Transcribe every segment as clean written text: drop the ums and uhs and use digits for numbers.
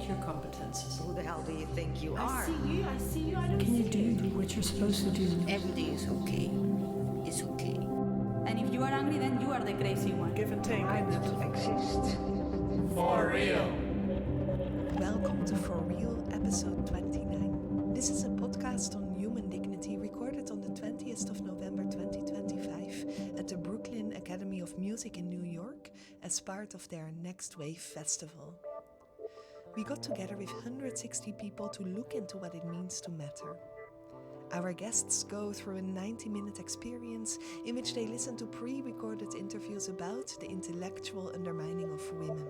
rate your competences. Who the hell do you think you are? I see you, I don't Can you see do what you're supposed to do? Everything is okay. It's okay. And if you are angry, then you are the crazy one. Give and take. I don't exist. For real. Welcome to For Real, episode 29. This is a podcast on human dignity recorded on the 20th of November 2025 at the Brooklyn Academy of Music in New York as part of their Next Wave festival. We got together with 160 people to look into what it means to matter. Our guests go through a 90-minute experience in which they listen to pre-recorded interviews about the intellectual undermining of women.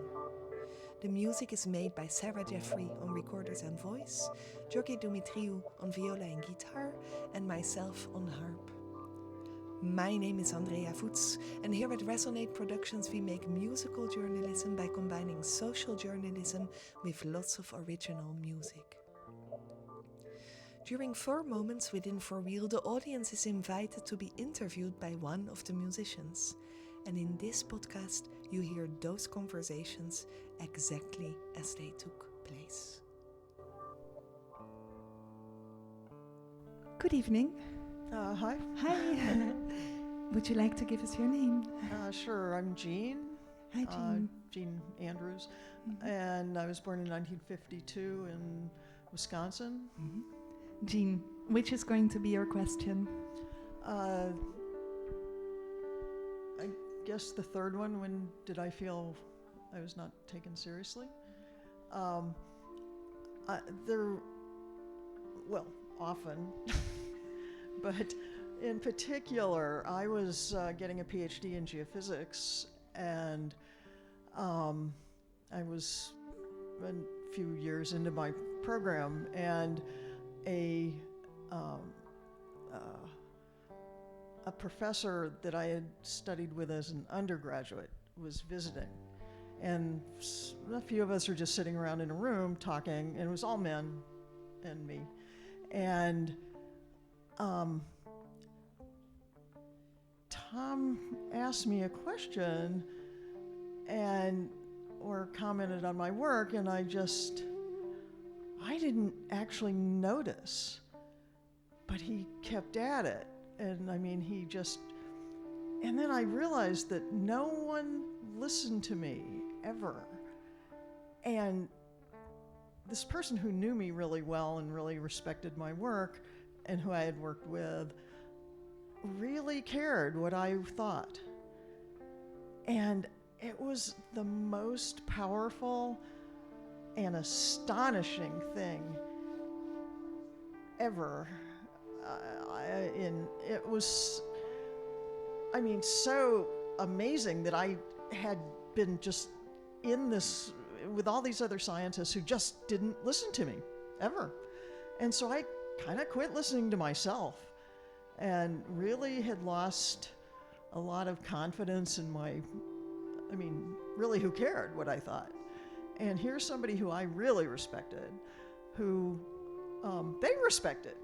The music is made by Sarah Jeffrey on recorders and voice, Georgi Dumitriou on viola and guitar, and myself on harp. My name is Andrea Voets, and here at Resonate Productions we make musical journalism by combining social journalism with lots of original music. During 4 moments within For Real, the audience is invited to be interviewed by one of the musicians. And in this podcast, you hear those conversations exactly as they took place. Good evening. Hi. Hi. Would you like to give us your name? Sure, I'm Jeane. Hi, Jeane. Jeane Andrews. And I was born in 1952 in Wisconsin. Mm-hmm. Jeane, which is going to be your question? I guess the third one, when did I feel I was not taken seriously? Often, but in particular, I was getting a PhD in geophysics, and I was a few years into my program, and a professor that I had studied with as an undergraduate was visiting, and a few of us were just sitting around in a room talking, and it was all men and me, and Tom asked me a question or commented on my work, and I didn't actually notice, but he kept at it. And and then I realized that no one listened to me ever. And this person who knew me really well and really respected my work and who I had worked with really cared what I thought. And it was the most powerful and astonishing thing ever. It was, so amazing that I had been just in this with all these other scientists who just didn't listen to me ever. And so I kind of quit listening to myself and really had lost a lot of confidence in really who cared what I thought. And here's somebody who I really respected, who they respected,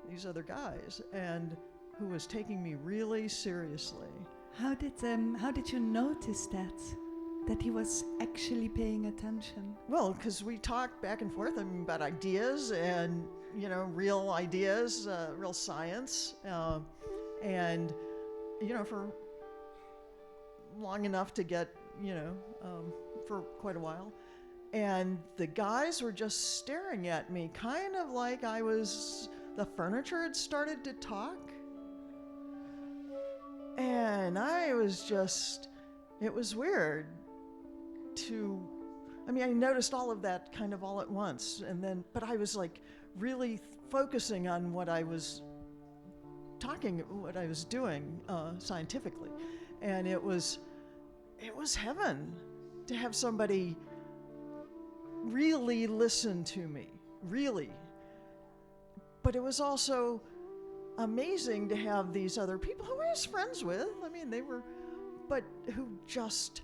these other guys, and who was taking me really seriously. How did you notice that he was actually paying attention? Well, because we talked back and forth about ideas and real ideas, real science, and for long enough to get for quite a while. And the guys were just staring at me, kind of like the furniture had started to talk. And it was weird I noticed all of that kind of all at once. But I was really focusing on what I was doing scientifically. And it was heaven to have somebody really listen to me, really. But it was also amazing to have these other people who I was friends with. But who just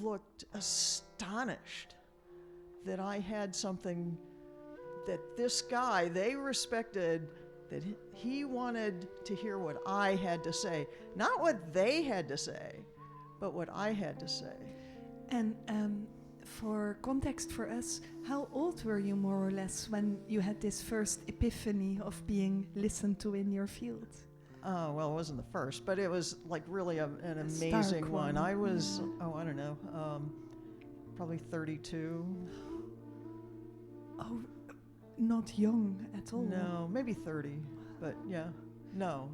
looked astonished that I had something that this guy they respected, that he wanted to hear what I had to say, not what they had to say, but what I had to say. And for context for us, how old were you more or less when you had this first epiphany of being listened to in your field? Well, it wasn't the first, but it was like really an amazing stark one. one. I was, I don't know, probably 32. Oh, not young at all. No, maybe 30, but yeah, no.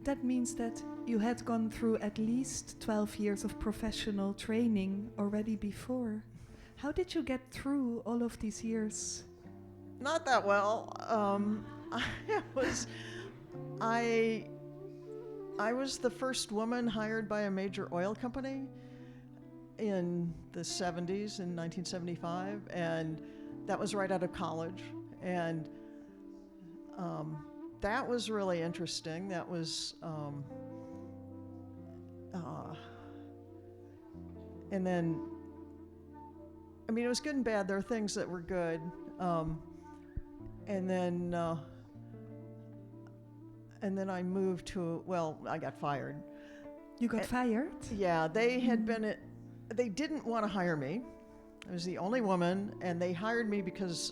That means that you had gone through at least 12 years of professional training already before. How did you get through all of these years? Not that well. I was the first woman hired by a major oil company in the 70s, in 1975, and that was right out of college. And that was really interesting. That was, and then, I mean, it was good and bad. There were things that were good. And then I moved to, well, I got fired. You got fired? Yeah, they had been, they didn't want to hire me. I was the only woman, and they hired me because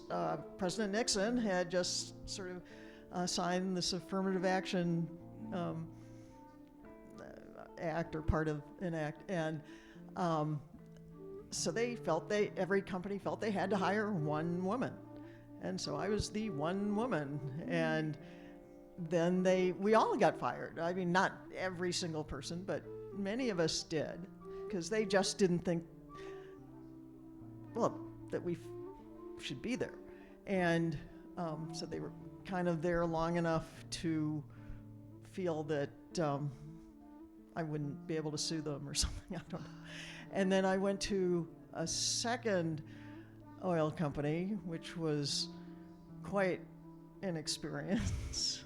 President Nixon had just sort of signed this affirmative action act, or part of an act, and so they felt every company felt they had to hire one woman, and so I was the one woman, and then we all got fired. I mean, not every single person, but many of us did, because they just didn't think, well, that we should be there. And so they were kind of there long enough to feel that I wouldn't be able to sue them or something, I don't know. And then I went to a second oil company, which was quite an experience.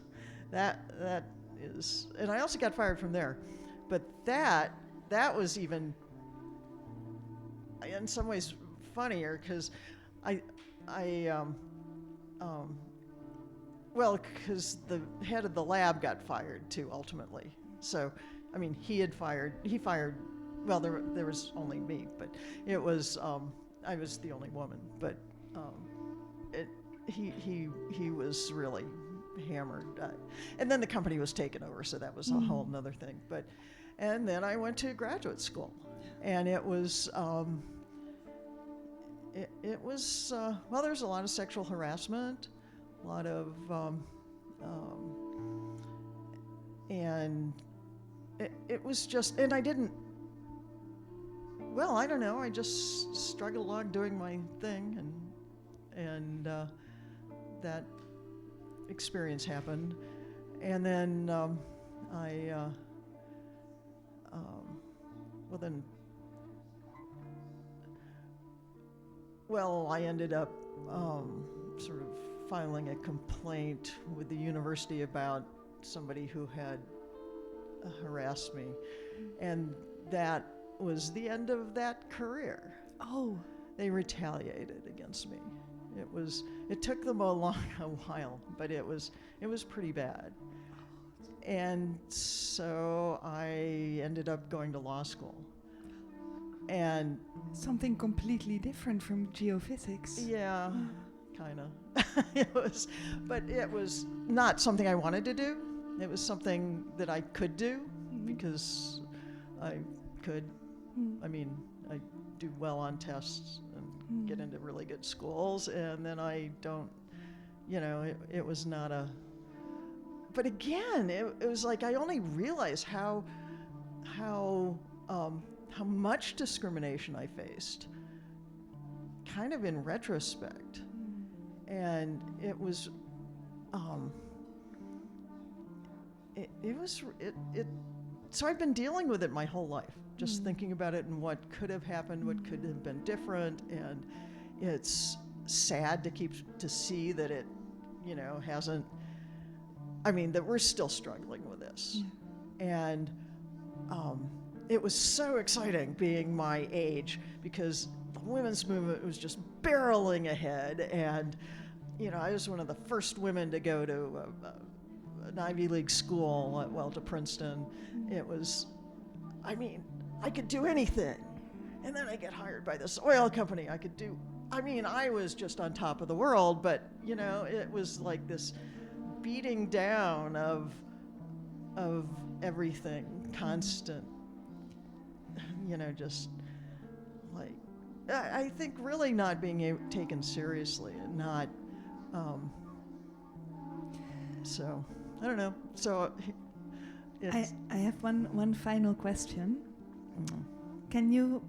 That is, and I also got fired from there. But that was even, in some ways, funnier, because because the head of the lab got fired too, ultimately. So, I mean, he fired, well, there was only me, but it was, I was the only woman, but he was really hammered. And then the company was taken over, so that was a whole nother thing. And then I went to graduate school, and it was, well, there's a lot of sexual harassment, a lot of, and it was just, and I didn't, well, I don't know, I just struggled along doing my thing, and that experience happened. And then I ended up sort of filing a complaint with the university about somebody who had harassed me, and that was the end of that career. Oh. They retaliated against me. It took them a while, but it was pretty bad. And so I ended up going to law school. And something completely different from geophysics. Yeah, kind of. It was not something I wanted to do. It was something that I could do because I could. I mean, I do well on tests and get into really good schools, and then I don't, it was not a, but again, it was like I only realized how much discrimination I faced, kind of in retrospect. And it was, so I've been dealing with it my whole life, just thinking about it and what could have happened, what could have been different. And it's sad to see that it, hasn't, that we're still struggling with this. And it was so exciting being my age, because the women's movement was just barreling ahead. And, I was one of the first women to go to an Ivy League school, to Princeton. It was, I could do anything. And then I get hired by this oil company. I was just on top of the world, but it was like this beating down of everything, constant, just like, I think really not being taken seriously and not, so, I don't know. So it's... I have one final question. Mm. Can you,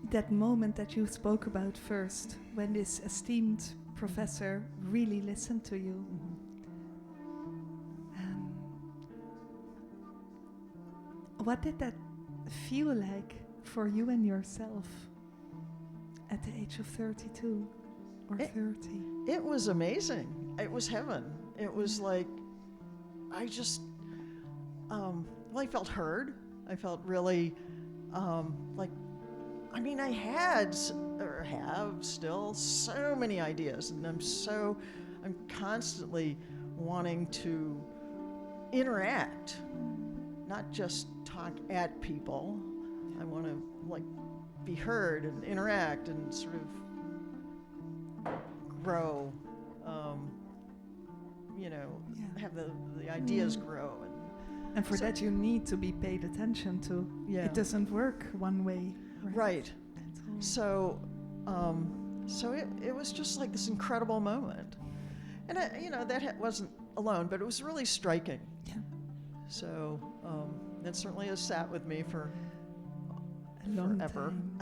that moment that you spoke about first, when this esteemed professor really listened to you, what did that feel like for you and yourself at the age of 32 or 30? It was amazing. It was heaven. It was like, I just, I felt heard. I felt really, I had, or have still, so many ideas, and I'm constantly wanting to interact, not just talk at people. I want to be heard and interact and sort of grow, have the ideas grow. And for that you need to be paid attention to. Yeah. It doesn't work one way. Right. So it was just like this incredible moment. And that wasn't alone, but it was really striking. Yeah. So that certainly has sat with me for a long forever. time.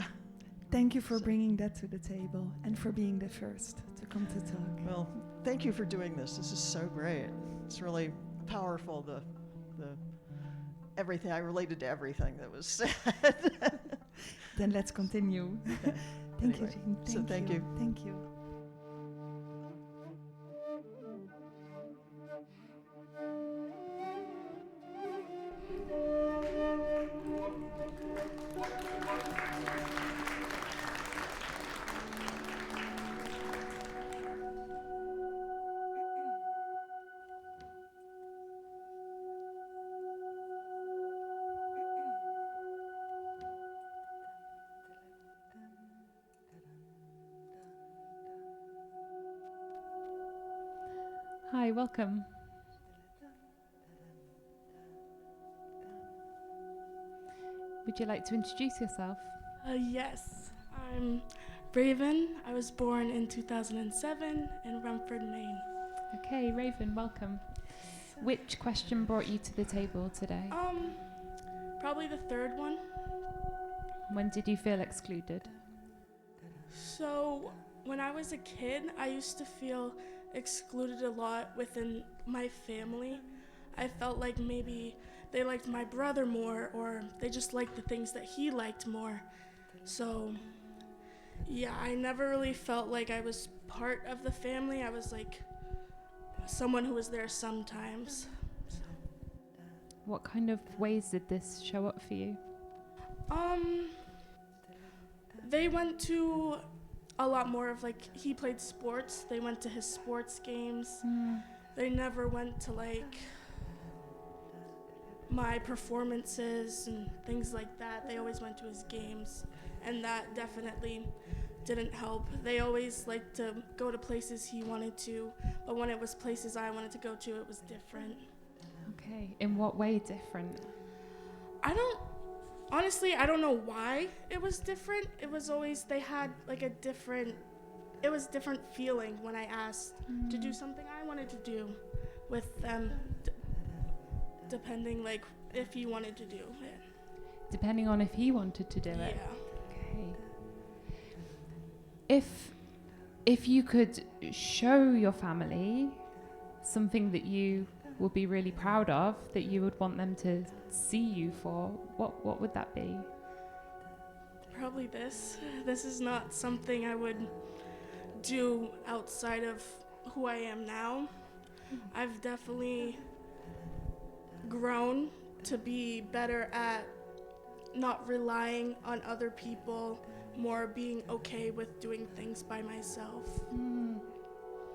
Thank you for bringing that to the table and for being the first to come to talk. Well, thank you for doing this. This is so great. It's really powerful, the everything. I related to everything that was said. Then let's continue. Thank you, Anyway, Jeane. thank you. Thank you. Hi, welcome. Would you like to introduce yourself? Yes, I'm Raven. I was born in 2007 in Rumford, Maine. Okay, Raven, welcome. Which question brought you to the table today? Probably the third one. When did you feel excluded? So, when I was a kid, I used to feel excluded a lot within my family. I felt like maybe they liked my brother more, or they just liked the things that he liked more. So, yeah, I never really felt like I was part of the family. I was like someone who was there sometimes. So. What kind of ways did this show up for you? They went to a lot more of he played sports. They went to his sports games. They never went to my performances and things like that. They always went to his games, and that definitely didn't help. They always liked to go to places he wanted to, but when it was places I wanted to go to, it was different. Okay, in what way different? Honestly, I don't know why it was different. It was always, they had different feeling when I asked to do something I wanted to do with them, depending if he wanted to do it. Depending on if he wanted to do it? Yeah. Okay. If you could show your family something that you would be really proud of, that you would want them to see you for, what would that be? Probably this. This is not something I would do outside of who I am now. I've definitely grown to be better at not relying on other people, more being okay with doing things by myself.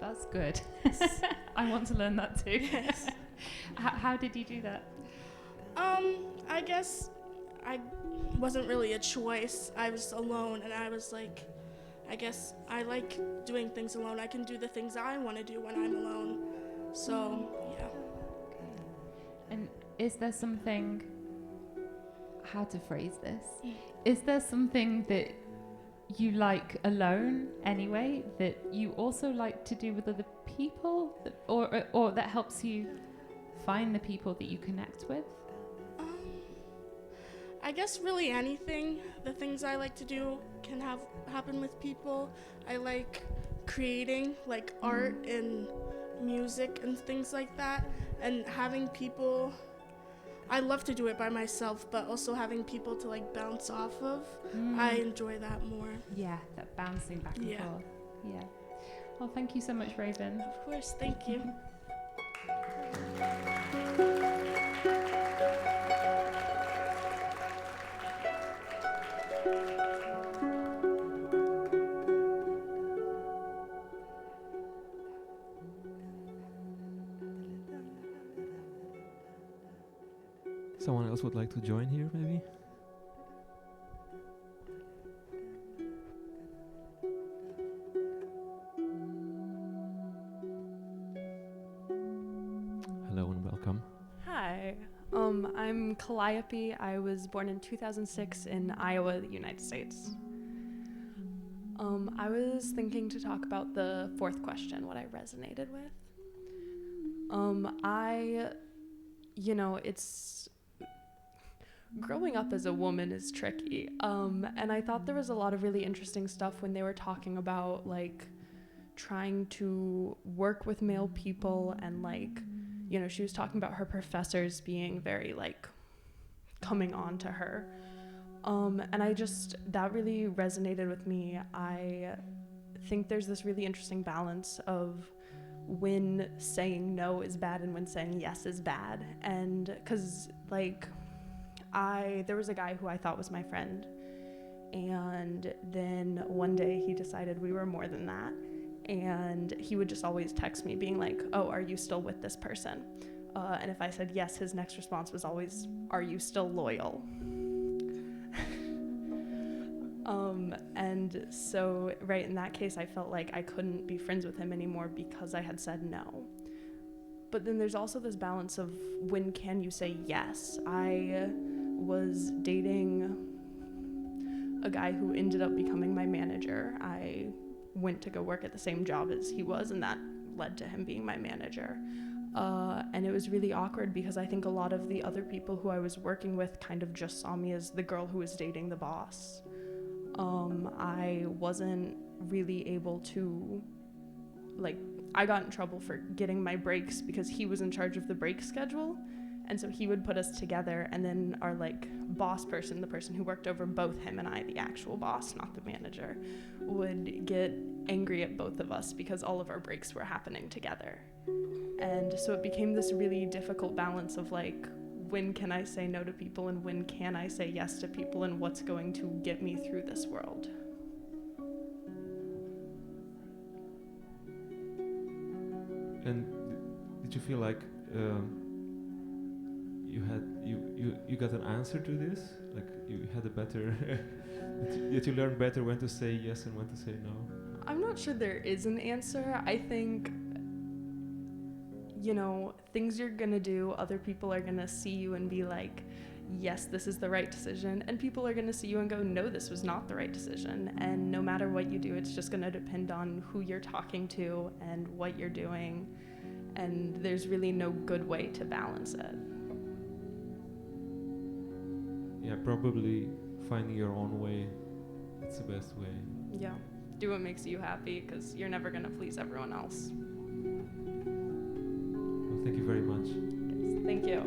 That's good. I want to learn that too. Yes. How did you do that? guess I wasn't really a choice. I was alone, and I was like, I guess I like doing things alone. I can do the things I want to do when I'm alone. So, yeah. And is there something, how to phrase this? Is there something that you like alone anyway that you also like to do with other people, or that helps you find the people that you connect with? I guess really anything. The things I like to do can happen with people. I like creating, like art and music and things like that, and having people. I love to do it by myself, but also having people to like bounce off of. I enjoy that more. Yeah, that bouncing back and Yeah. forth. Yeah. Well, thank you so much, Raven. Of course, thank you. Someone else would like to join here, maybe? Hello and welcome. Hi, I'm Kalliope. I was born in 2006 in Iowa, the United States. I was thinking to talk about the fourth question, what I resonated with. It's growing up as a woman is tricky. And I thought there was a lot of really interesting stuff when they were talking about like trying to work with male people, and like, she was talking about her professors being very like coming on to her. And that really resonated with me. I think there's this really interesting balance of when saying no is bad and when saying yes is bad. And cause like, there was a guy who I thought was my friend, and then one day he decided we were more than that, and he would just always text me being like, oh, are you still with this person? And if I said yes, his next response was always, are you still loyal? And so right in that case, I felt like I couldn't be friends with him anymore because I had said no. But then there's also this balance of when can you say yes? I was dating a guy who ended up becoming my manager. I went to go work at the same job as he was, and that led to him being my manager. And it was really awkward because I think a lot of the other people who I was working with kind of just saw me as the girl who was dating the boss. I wasn't really able to, like, I got in trouble for getting my breaks because he was in charge of the break schedule. And so he would put us together, and then our like boss person, the person who worked over both him and I, the actual boss, not the manager, would get angry at both of us because all of our breaks were happening together. And so it became this really difficult balance of like, when can I say no to people and when can I say yes to people, and what's going to get me through this world. And did you feel like you got an answer to this? Like you had a better, did you learn better when to say yes and when to say no? I'm not sure there is an answer. I think, things you're gonna do, other people are gonna see you and be like, yes, this is the right decision. And people are gonna see you and go, no, this was not the right decision. And no matter what you do, it's just gonna depend on who you're talking to and what you're doing. And there's really no good way to balance it. Yeah, probably finding your own way. It's the best way. Yeah. Do what makes you happy, because you're never gonna please everyone else. Well, thank you very much. Yes, thank you.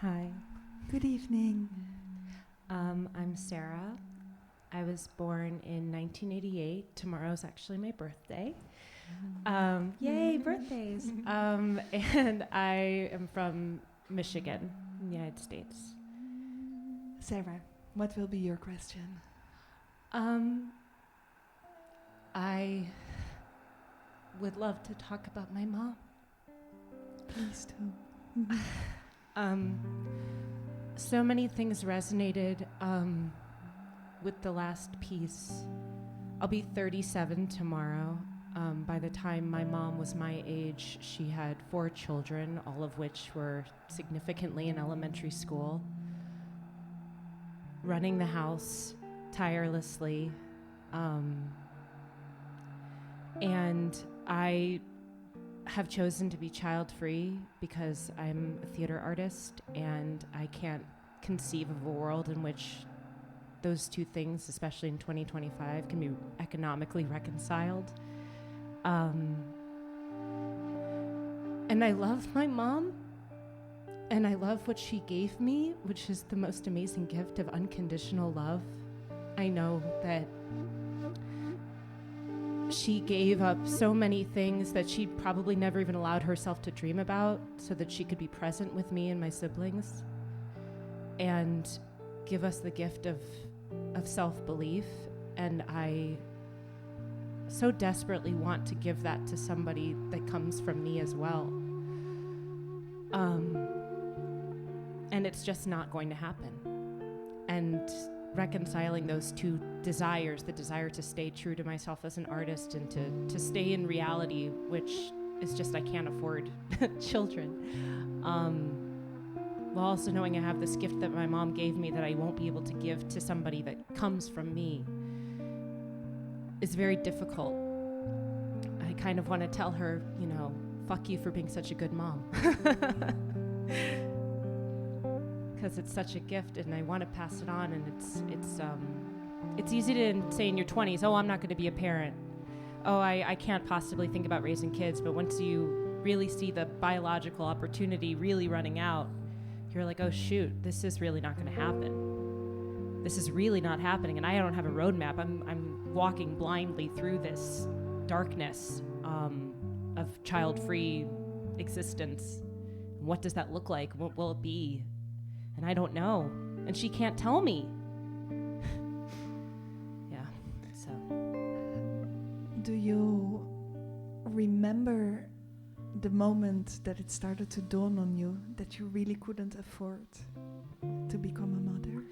Hi. Good evening. I'm Sarah. I was born in 1988. Tomorrow's actually my birthday. Yay, birthdays. And I am from Michigan, in the United States. Sarah, what will be your question? I would love to talk about my mom. Please do. So many things resonated with the last piece. I'll be 37 tomorrow. By the time my mom was my age, she had 4 children, all of which were significantly in elementary school, running the house tirelessly. And I have chosen to be child-free because I'm a theater artist, and I can't conceive of a world in which those two things, especially in 2025, can be economically reconciled. And I love my mom, and I love what she gave me, which is the most amazing gift of unconditional love. I know that she gave up so many things that she probably never even allowed herself to dream about so that she could be present with me and my siblings and give us the gift of self-belief. And I so desperately want to give that to somebody that comes from me as well. And it's just not going to happen. And reconciling those two desires, the desire to stay true to myself as an artist and to stay in reality, which is just I can't afford children, while also knowing I have this gift that my mom gave me that I won't be able to give to somebody that comes from me, is very difficult. I kind of want to tell her, fuck you for being such a good mom. Because it's such a gift and I want to pass it on, and it's easy to say in your 20s, oh, I'm not going to be a parent. Oh, I can't possibly think about raising kids. But once you really see the biological opportunity really running out, you're like, oh shoot, this is really not going to happen. This is really not happening, and I don't have a roadmap. I'm walking blindly through this darkness of child-free existence. What does that look like? What will it be? And I don't know. And she can't tell me. Yeah, so. Do you remember the moment that it started to dawn on you that you really couldn't afford to become a mother?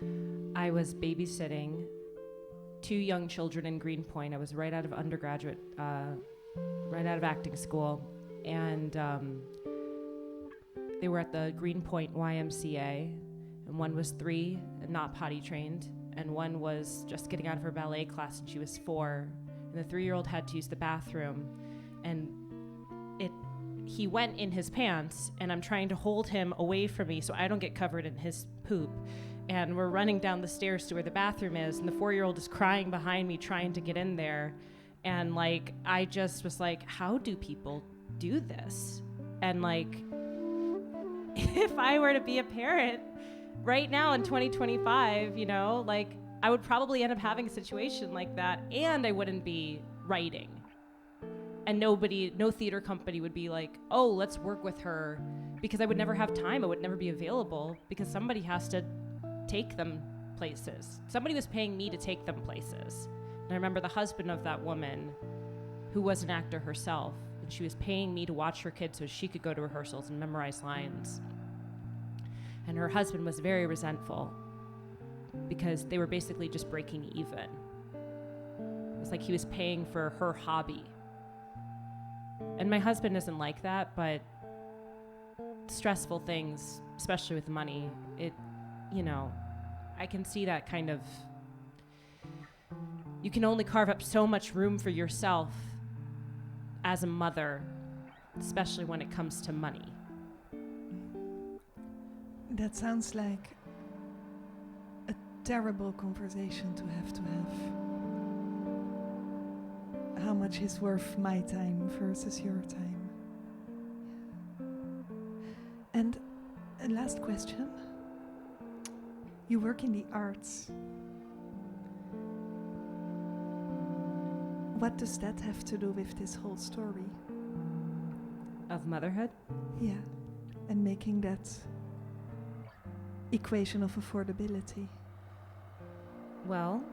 I was babysitting 2 young children in Greenpoint. I was right out of undergraduate, right out of acting school. And they were at the Greenpoint YMCA. And one was 3 and not potty trained, and one was just getting out of her ballet class and she was 4. And the 3-year-old had to use the bathroom, and he went in his pants, and I'm trying to hold him away from me so I don't get covered in his poop. And we're running down the stairs to where the bathroom is, and the 4-year-old is crying behind me trying to get in there. And I just was like, how do people do this? And if I were to be a parent right now in 2025, I would probably end up having a situation like that, and I wouldn't be writing. And no theater company would be like, oh, let's work with her, because I would never have time. I would never be available because somebody has to take them places. Somebody was paying me to take them places. And I remember the husband of that woman, who was an actor herself, and she was paying me to watch her kids so she could go to rehearsals and memorize lines. And her husband was very resentful because they were basically just breaking even. It was like he was paying for her hobby. And my husband isn't like that, but stressful things, especially with money, I can see that kind of, you can only carve up so much room for yourself as a mother, especially when it comes to money. That sounds like a terrible conversation to have. How much is worth my time versus your time? And a last question. You work in the arts. what does that have to do with this whole story? Of motherhood? Yeah, and making that equation of affordability. Well,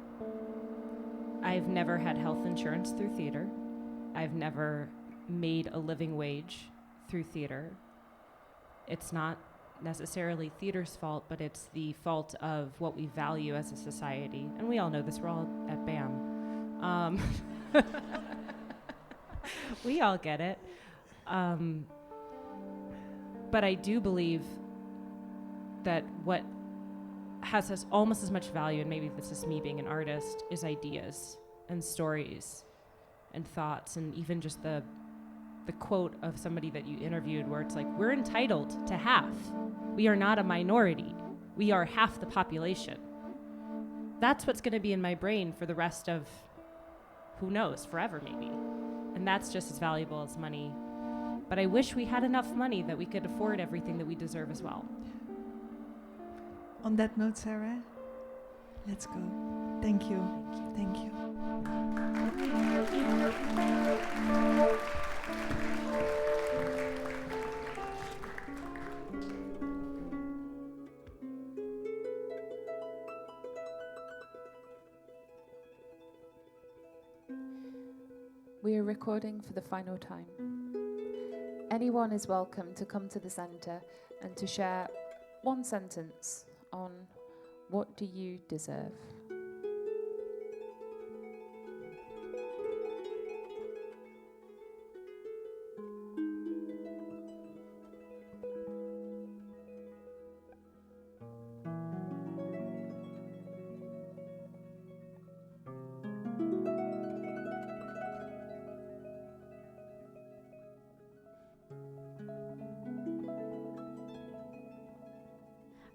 I've never had health insurance through theater. I've never made a living wage through theater. It's not necessarily theater's fault, but it's the fault of what we value as a society. And we all know this, we're all at BAM. We all get it. But I do believe that what has almost as much value, and maybe this is me being an artist, is ideas and stories and thoughts, and even just the quote of somebody that you interviewed where it's like, we're entitled to half. We are not a minority. We are half the population. That's what's going to be in my brain for the rest of, who knows, forever maybe. And that's just as valuable as money. But I wish we had enough money that we could afford everything that we deserve as well. On that note, Sarah, let's go. Thank you. Thank you. We are recording for the final time. Anyone is welcome to come to the centre and to share one sentence on what do you deserve.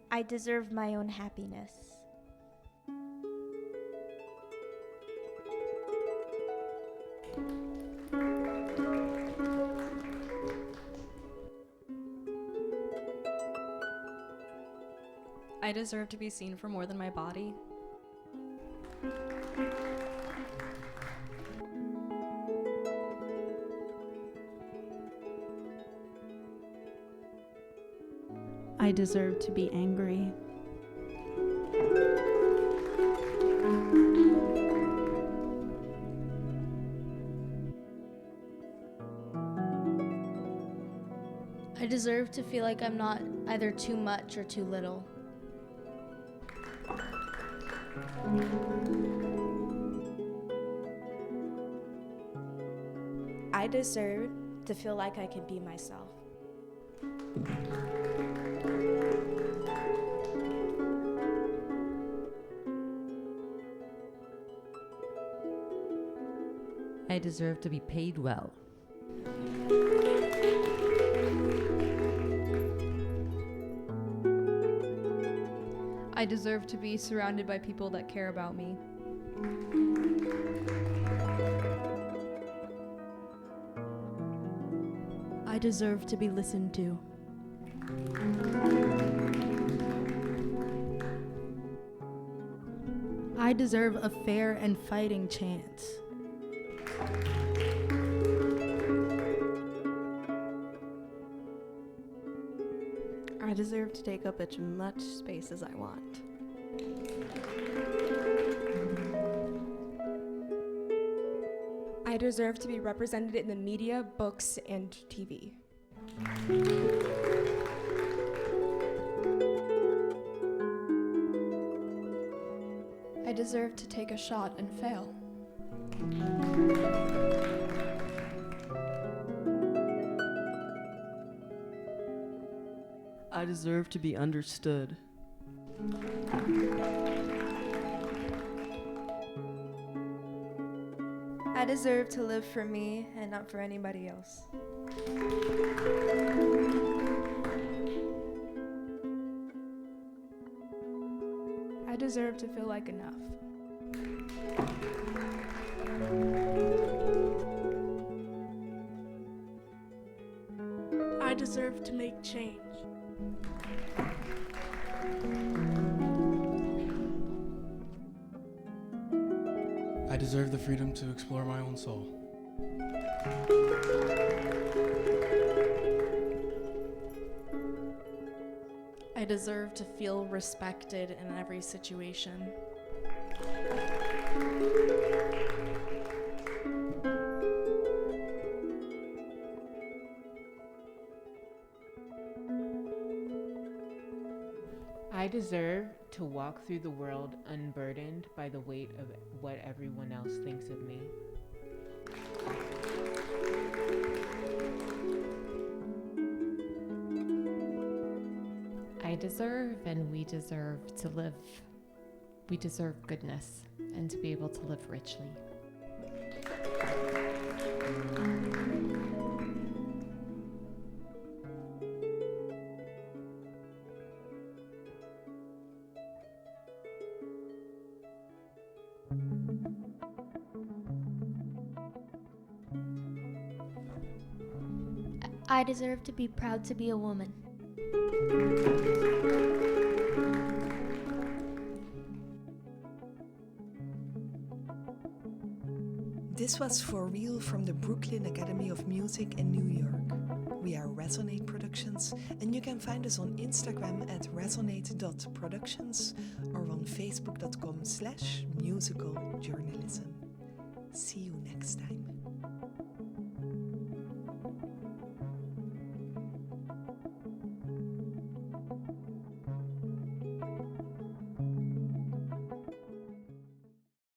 I deserve my own happiness. I deserve to be seen for more than my body. I deserve to be angry. I deserve to feel like I'm not either too much or too little. I deserve to feel like I can be myself. I deserve to be paid well. I deserve to be surrounded by people that care about me. I deserve to be listened to. I deserve a fair and fighting chance. I deserve to take up as much space as I want. I deserve to be represented in the media, books, and TV. I deserve to take a shot and fail. I deserve to be understood. I deserve to live for me and not for anybody else. I deserve to feel like enough. I deserve to make change. I I deserve the freedom to explore my own soul. I deserve to feel respected in every situation. I deserve to walk through the world unburdened by the weight of what everyone else thinks of me. I deserve and we deserve to live. We deserve goodness and to be able to live richly. I deserve to be proud to be a woman. This was For Real from the Brooklyn Academy of Music in New York. We are Resonate Productions, and you can find us on Instagram at resonate.productions or on facebook.com/musicaljournalism. See you next time.